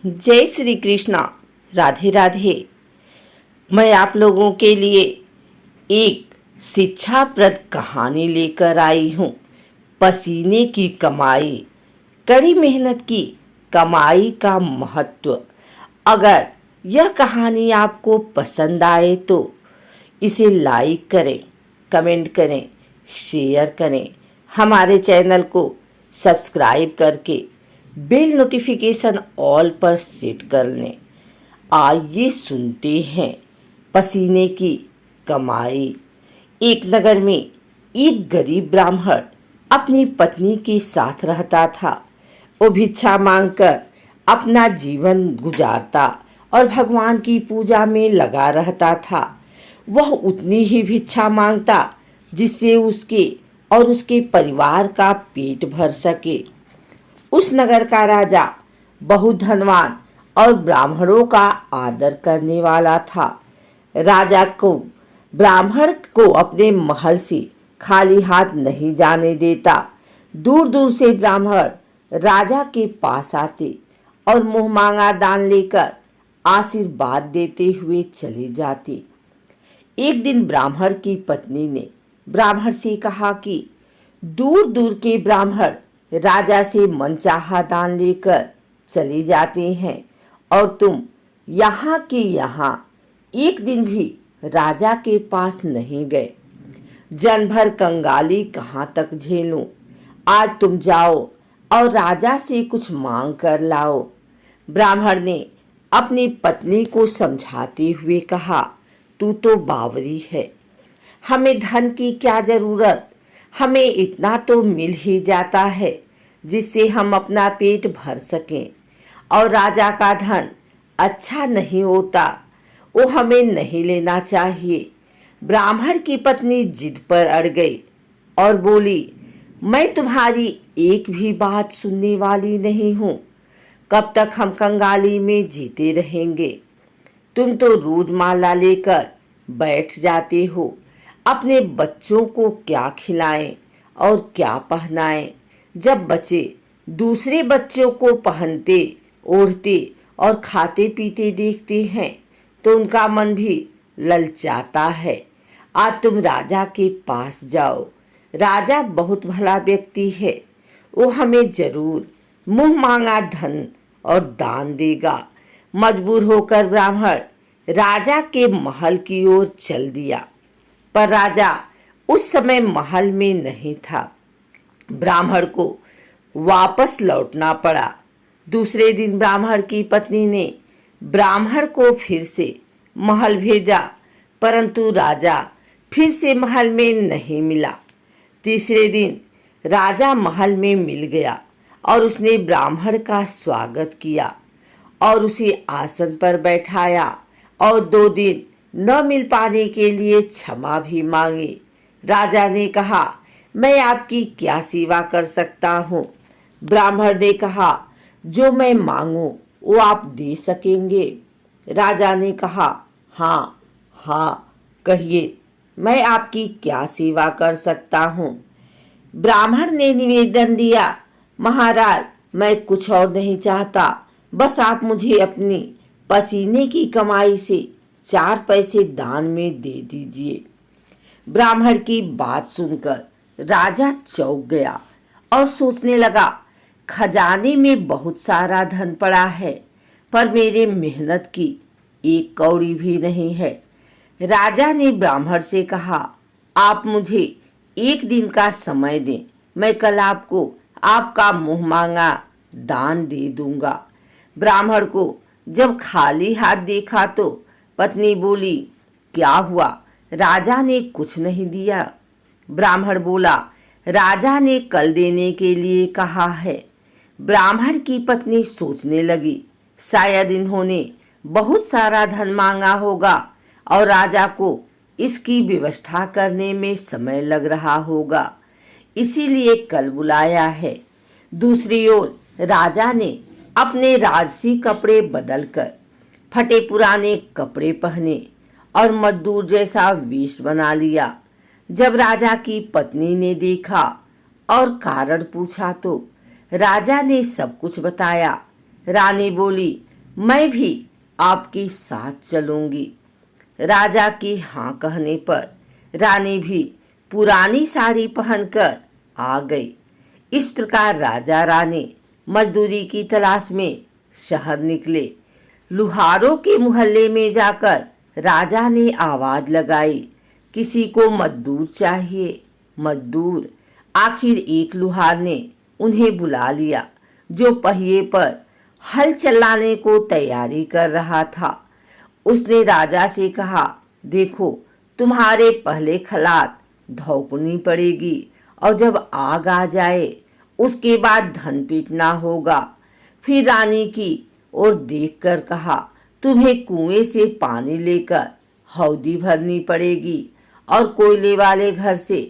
जय श्री कृष्णा। राधे राधे। मैं आप लोगों के लिए एक शिक्षाप्रद कहानी लेकर आई हूँ। पसीने की कमाई, कड़ी मेहनत की कमाई का महत्व। अगर यह कहानी आपको पसंद आए तो इसे लाइक करें, कमेंट करें, शेयर करें। हमारे चैनल को सब्सक्राइब करके बेल नोटिफिकेशन ऑल पर सेट कर लें। आइए सुनते हैं पसीने की कमाई। एक नगर में एक गरीब ब्राह्मण अपनी पत्नी के साथ रहता था। वो भिक्षा मांगकर अपना जीवन गुजारता और भगवान की पूजा में लगा रहता था। वह उतनी ही भिक्षा मांगता जिससे उसके और उसके परिवार का पेट भर सके। उस नगर का राजा बहुत धनवान और ब्राह्मणों का आदर करने वाला था। राजा को ब्राह्मण को अपने महल से खाली हाथ नहीं जाने देता। दूर दूर से ब्राह्मण राजा के पास आते और मुंह मांगा दान लेकर आशीर्वाद देते हुए चले जाते। एक दिन ब्राह्मण की पत्नी ने ब्राह्मण से कहा कि दूर दूर के ब्राह्मण राजा से मनचाहा दान लेकर चले जाते हैं और तुम यहाँ के यहाँ एक दिन भी राजा के पास नहीं गए। जन भर कंगाली कहाँ तक झेलूं। आज तुम जाओ और राजा से कुछ मांग कर लाओ। ब्राह्मण ने अपनी पत्नी को समझाते हुए कहा, तू तो बावरी है, हमें धन की क्या जरूरत। हमें इतना तो मिल ही जाता है जिससे हम अपना पेट भर सकें। और राजा का धन अच्छा नहीं होता, वो हमें नहीं लेना चाहिए। ब्राह्मण की पत्नी जिद पर अड़ गई और बोली, मैं तुम्हारी एक भी बात सुनने वाली नहीं हूँ। कब तक हम कंगाली में जीते रहेंगे। तुम तो रोज माला लेकर बैठ जाते हो। अपने बच्चों को क्या खिलाएं और क्या पहनाएं। जब बच्चे दूसरे बच्चों को पहनते, ओढ़ते और खाते पीते देखते हैं तो उनका मन भी ललचाता है। आज तुम राजा के पास जाओ। राजा बहुत भला व्यक्ति है, वो हमें जरूर मुंह मांगा धन और दान देगा। मजबूर होकर ब्राह्मण राजा के महल की ओर चल दिया, पर राजा उस समय महल में नहीं था। ब्राह्मण को वापस लौटना पड़ा। दूसरे दिन ब्राह्मण की पत्नी ने ब्राह्मण को फिर से महल भेजा, परंतु राजा फिर से महल में नहीं मिला। तीसरे दिन राजा महल में मिल गया और उसने ब्राह्मण का स्वागत किया और उसे आसन पर बैठाया और 2 दिन न मिल पाने के लिए क्षमा भी मांगी। राजा ने कहा, मैं आपकी क्या सेवा कर सकता हूँ। ब्राह्मण ने कहा, जो मैं मांगू वो आप दे सकेंगे। राजा ने कहा, हाँ हाँ कहिए, मैं आपकी क्या सेवा कर सकता हूँ। ब्राह्मण ने निवेदन दिया, महाराज मैं कुछ और नहीं चाहता, बस आप मुझे अपनी पसीने की कमाई से 4 पैसे दान में दे दीजिए। ब्राह्मण की बात सुनकर राजा चौंक गया और सोचने लगा, खजाने में बहुत सारा धन पड़ा है, पर मेरे मेहनत की 1 कौड़ी भी नहीं है। राजा ने ब्राह्मण से कहा, आप मुझे 1 दिन का समय दें, मैं कल आपको आपका मुंह मांगा दान दे दूंगा। ब्राह्मण को जब खाली हाथ देखा तो पत्नी बोली, क्या हुआ, राजा ने कुछ नहीं दिया। ब्राह्मण बोला, राजा ने कल देने के लिए कहा है। ब्राह्मण की पत्नी सोचने लगी, शायद इन्होंने बहुत सारा धन मांगा होगा और राजा को इसकी व्यवस्था करने में समय लग रहा होगा, इसीलिए कल बुलाया है। दूसरी ओर राजा ने अपने राजसी कपड़े बदलकर फटे पुराने कपड़े पहने और मजदूर जैसा वेश बना लिया। जब राजा की पत्नी ने देखा और कारण पूछा तो राजा ने सब कुछ बताया। रानी बोली, मैं भी आपके साथ चलूंगी। राजा के हाँ कहने पर रानी भी पुरानी साड़ी पहनकर आ गई। इस प्रकार राजा रानी मजदूरी की तलाश में शहर निकले। लुहारों के मोहल्ले में जाकर राजा ने आवाज लगाई, किसी को मजदूर चाहिए। मजदूर। आखिर एक लुहार ने उन्हें बुला लिया, जो पहिए पर हल चलाने को तैयारी कर रहा था। उसने राजा से कहा, देखो, तुम्हारे पहले खलात धौकनी पड़ेगी और जब आग आ जाए उसके बाद धन पीटना होगा। फिर रानी की ओर देखकर कहा, तुम्हें कुएं से पानी लेकर हौदी भरनी पड़ेगी और कोयले वाले घर से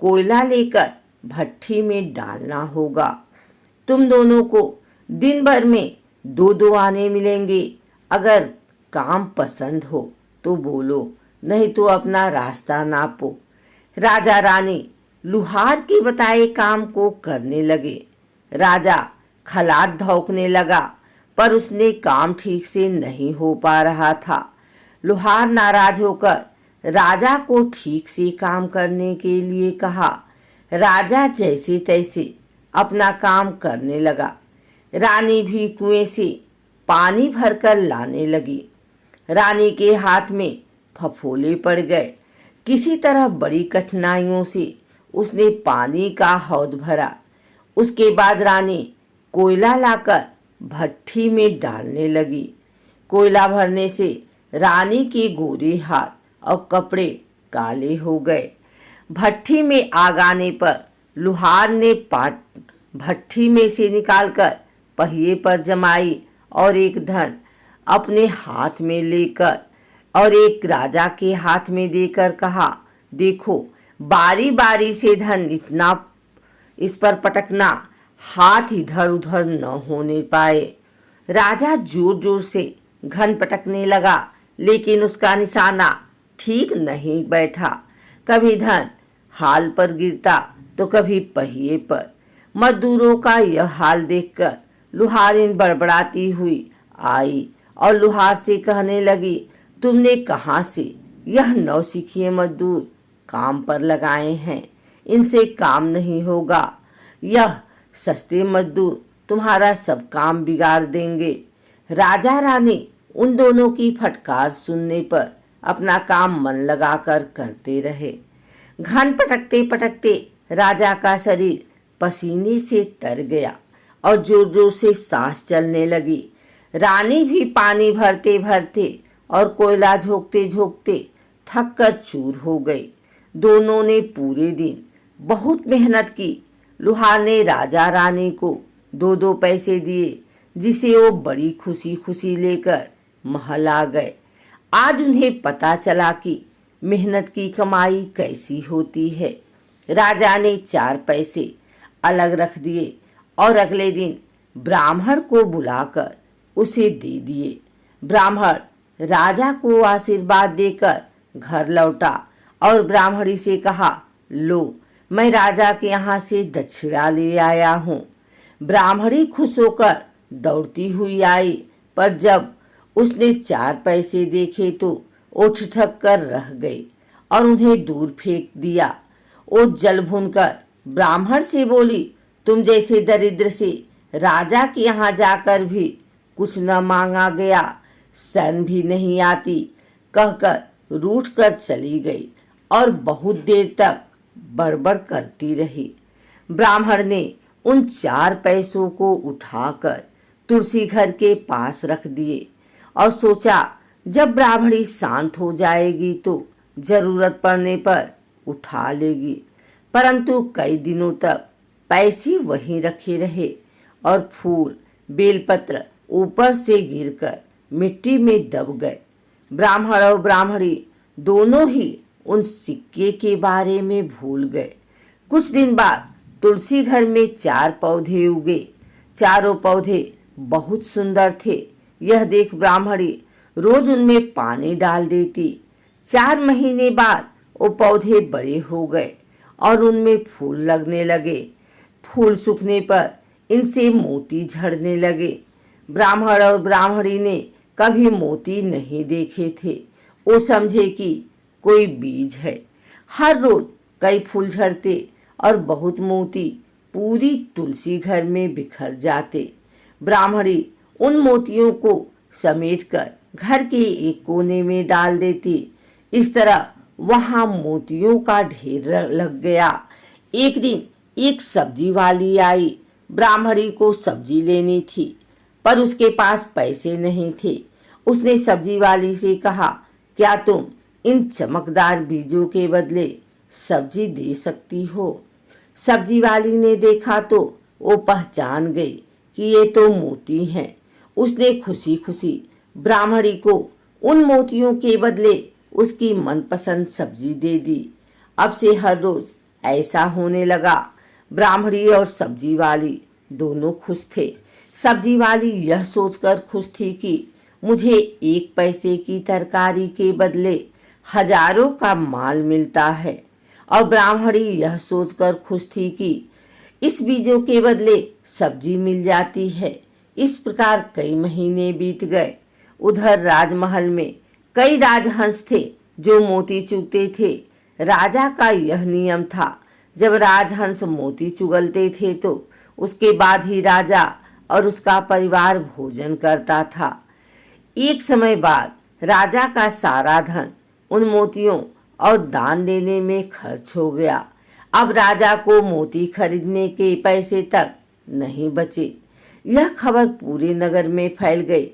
कोयला लेकर भट्ठी में डालना होगा। तुम दोनों को दिन भर में 2-2 आने मिलेंगे। अगर काम पसंद हो तो बोलो, नहीं तो अपना रास्ता नापो। राजा रानी लुहार के बताए काम को करने लगे। राजा खलात धौंकने लगा, पर उसने काम ठीक से नहीं हो पा रहा था। लुहार नाराज होकर राजा को ठीक से काम करने के लिए कहा। राजा जैसे तैसे अपना काम करने लगा। रानी भी कुएं से पानी भरकर लाने लगी। रानी के हाथ में फफोले पड़ गए। किसी तरह बड़ी कठिनाइयों से उसने पानी का हौद भरा। उसके बाद रानी कोयला लाकर भट्ठी में डालने लगी। कोयला भरने से रानी के गोरे हाथ और कपड़े काले हो गए। भट्ठी में आग आने पर लुहार ने पाट भट्ठी में से निकालकर पहिए पर जमाई और एक धन अपने हाथ में लेकर और एक राजा के हाथ में देकर कहा, देखो, बारी बारी से धन इतना इस पर पटकना, हाथ इधर उधर न होने पाए। राजा जोर जोर से घन पटकने लगा, लेकिन उसका निशाना ठीक नहीं बैठा। कभी धन हाल पर गिरता तो कभी पहिए पर। मजदूरों का यह हाल देखकर लुहारिन बड़बड़ाती हुई आई और लुहार से कहने लगी, तुमने कहाँ से यह नौसिखिए मजदूर काम पर लगाए हैं? इनसे काम नहीं होगा। यह सस्ते मजदूर तुम्हारा सब काम बिगाड़ देंगे। राजा रानी उन दोनों की फटकार सुनने पर अपना काम मन लगाकर करते रहे। घन पटकते पटकते राजा का शरीर पसीने से तर गया और जोर जोर से सांस चलने लगी। रानी भी पानी भरते भरते और कोयला झोंकते झोंकते थक कर चूर हो गई। दोनों ने पूरे दिन बहुत मेहनत की। लुहार ने राजा रानी को 2-2 पैसे दिए, जिसे वो बड़ी खुशी खुशी लेकर महल आ गए। आज उन्हें पता चला कि मेहनत की कमाई कैसी होती है। राजा ने 4 पैसे अलग रख दिए और अगले दिन ब्राह्मण को बुलाकर उसे दे दिए। ब्राह्मण राजा को आशीर्वाद देकर घर लौटा और ब्राह्मणी से कहा, लो, मैं राजा के यहाँ से दक्षिणा ले आया हूँ। ब्राह्मणी खुश होकर दौड़ती हुई आई, पर जब उसने 4 पैसे देखे तो वो ठिठक कर रह गई और उन्हें दूर फेंक दिया। वो जल भूनकर ब्राह्मण से बोली, तुम जैसे दरिद्र से राजा के यहाँ जाकर भी कुछ न मांगा गया, शर्म भी नहीं आती, कहकर रूठ कर चली गई और बहुत देर तक बड़बड़ करती रही। ब्राह्मण ने उन 4 पैसों को उठाकर तुलसी घर के पास रख दिए और सोचा, जब ब्राह्मणी शांत हो जाएगी तो जरूरत पड़ने पर उठा लेगी। परंतु कई दिनों तक पैसे वहीं रखे रहे और फूल बेलपत्र ऊपर से गिरकर मिट्टी में दब गए। ब्राह्मण और ब्राह्मणी दोनों ही उन सिक्के के बारे में भूल गए। कुछ दिन बाद तुलसी घर में 4 पौधे उगे। चारों पौधे बहुत सुंदर थे। यह देख ब्राह्मणी रोज उनमें पानी डाल देती। 4 महीने बाद वो पौधे बड़े हो गए और उनमें फूल लगने लगे। फूल सूखने पर इनसे मोती झड़ने लगे। ब्राह्मण और ब्राह्मणी ने कभी मोती नहीं देखे थे। वो समझे कि कोई बीज है। हर रोज कई फूल झड़ते और बहुत मोती पूरी तुलसी घर में बिखर जाते। ब्राह्मणी उन मोतियों को समेटकर घर के एक कोने में डाल देती। इस तरह वहां मोतियों का ढेर लग गया। एक दिन एक सब्जी वाली आई। ब्राह्मणी को सब्जी लेनी थी, पर उसके पास पैसे नहीं थे। उसने सब्जी वाली से कहा, क्या तुम इन चमकदार बीजों के बदले सब्जी दे सकती हो? सब्जी वाली ने देखा तो वो पहचान गई कि ये तो मोती हैं। उसने खुशी खुशी ब्राह्मणी को उन मोतियों के बदले उसकी मनपसंद सब्जी दे दी। अब से हर रोज ऐसा होने लगा। ब्राह्मणी और सब्जी वाली दोनों खुश थे। सब्जी वाली यह सोचकर खुश थी कि मुझे 1 पैसे की तरकारी के बदले हजारों का माल मिलता है, और ब्राह्मणी यह सोचकर खुश थी कि इस बीजों के बदले सब्जी मिल जाती है। इस प्रकार कई महीने बीत गए। उधर राजमहल में कई राजहंस थे जो मोती चुगते थे। राजा का यह नियम था, जब राजहंस मोती चुगलते थे तो उसके बाद ही राजा और उसका परिवार भोजन करता था। एक समय बाद राजा का सारा धन उन मोतियों और दान देने में खर्च हो गया। अब राजा को मोती खरीदने के पैसे तक नहीं बचे। यह खबर पूरे नगर में फैल गई।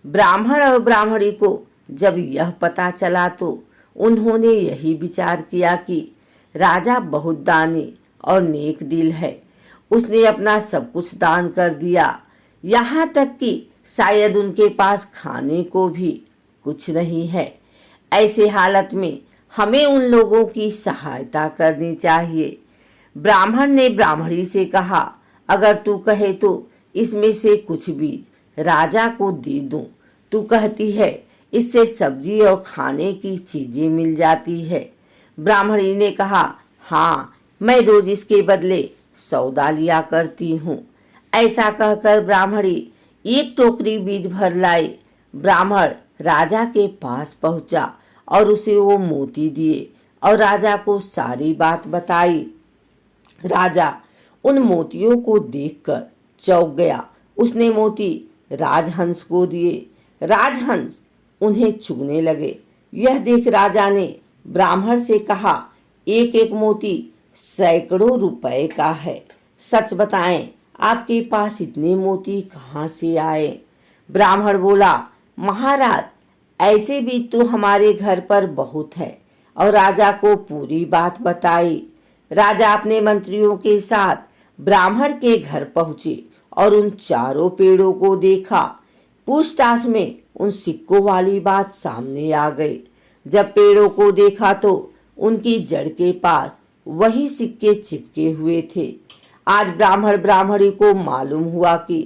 ब्राह्मण और ब्राह्मणी को जब यह पता चला तो उन्होंने यही विचार किया कि राजा बहुत दानी और नेक दिल है। उसने अपना सब कुछ दान कर दिया, यहाँ तक कि शायद उनके पास खाने को भी कुछ नहीं है। ऐसे हालत में हमें उन लोगों की सहायता करनी चाहिए। ब्राह्मण ने ब्राह्मणी से कहा, अगर तू कहे तो इसमें से कुछ बीज राजा को दे दूं। तू कहती है इससे सब्जी और खाने की चीजें मिल जाती है। ब्राह्मणी ने कहा, हाँ, मैं रोज इसके बदले सौदा लिया करती हूँ। ऐसा कहकर ब्राह्मणी 1 टोकरी बीज भर लाई। ब्राह्मण राजा के पास पहुंचा और उसे वो मोती दिए और राजा को सारी बात बताई। राजा उन मोतियों को देखकर चौंक गया। उसने मोती राजहंस को दिए। राजहंस उन्हें चुगने लगे। यह देख राजा ने ब्राह्मण से कहा, एक एक मोती सैकड़ों रुपए का है। सच बताएं, आपके पास इतने मोती कहाँ से आए? ब्राह्मण बोला, महाराज, ऐसे भी तो हमारे घर पर बहुत है। और राजा को पूरी बात बताई। राजा अपने मंत्रियों के साथ ब्राह्मण के घर पहुंचे और उन चारों पेड़ों को देखा। पूछताछ में उन सिक्कों वाली बात सामने आ गई। जब पेड़ों को देखा तो उनकी जड़ के पास वही सिक्के चिपके हुए थे। आज ब्राह्मण ब्राह्मणी को मालूम हुआ कि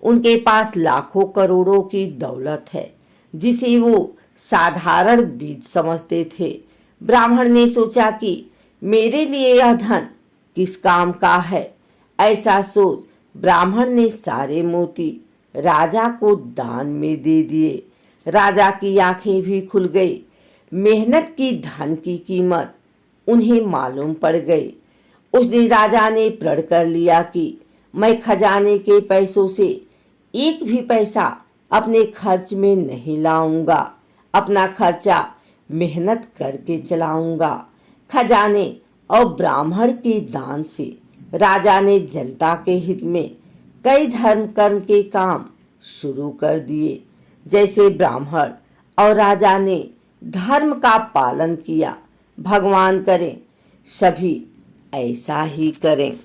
उनके पास लाखों करोड़ों की दौलत है, जिसे वो साधारण बीज समझते थे। ब्राह्मण ने सोचा कि मेरे लिए यह धन किस काम का है। ऐसा सोच ब्राह्मण ने सारे मोती राजा को दान में दे दिए। राजा की आंखें भी खुल गई। मेहनत की धन की कीमत उन्हें मालूम पड़ गई। उस दिन राजा ने प्रण कर लिया कि मैं खजाने के पैसों से एक भी पैसा अपने खर्च में नहीं लाऊंगा। अपना खर्चा मेहनत करके चलाऊंगा। खजाने और ब्राह्मण के दान से राजा ने जनता के हित में कई धर्म कर्म के काम शुरू कर दिए। जैसे ब्राह्मण और राजा ने धर्म का पालन किया, भगवान करें सभी ऐसा ही करें।